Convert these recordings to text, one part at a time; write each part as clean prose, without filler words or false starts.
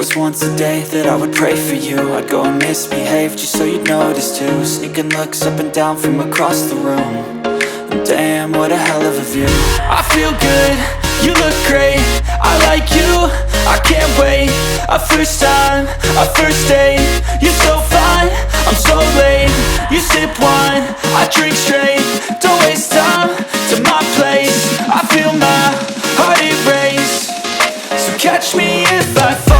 was once a day that I would pray for you. I'd go and misbehave just so you'd notice too. Sneaking looks up and down from across the room. And damn, what a hell of a view. I feel good, you look great, I like you, I can't wait. A first time, a first date, you're so fine, I'm so late. You sip wine, I drink straight, don't waste time to my place. I feel my heart erase, so catch me if I fall.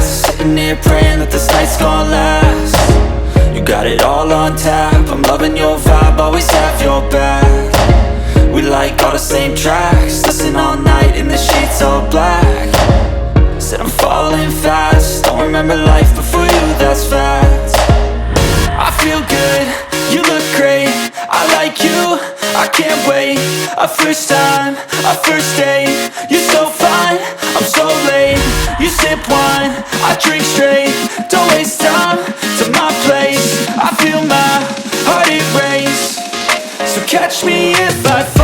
Sitting here praying that this night's gonna last. You got it all on tap, I'm loving your vibe, always have your back. We like all the same tracks, listen all night in the sheets all black. Said I'm falling fast, don't remember life before you, that's fact. I feel good, you look great, I like you, I can't wait. A first time, a first date, you're so fine, I'm so late. You sip wine, I drink straight, don't waste time to my place. I feel my heart erase, so catch me if I fall.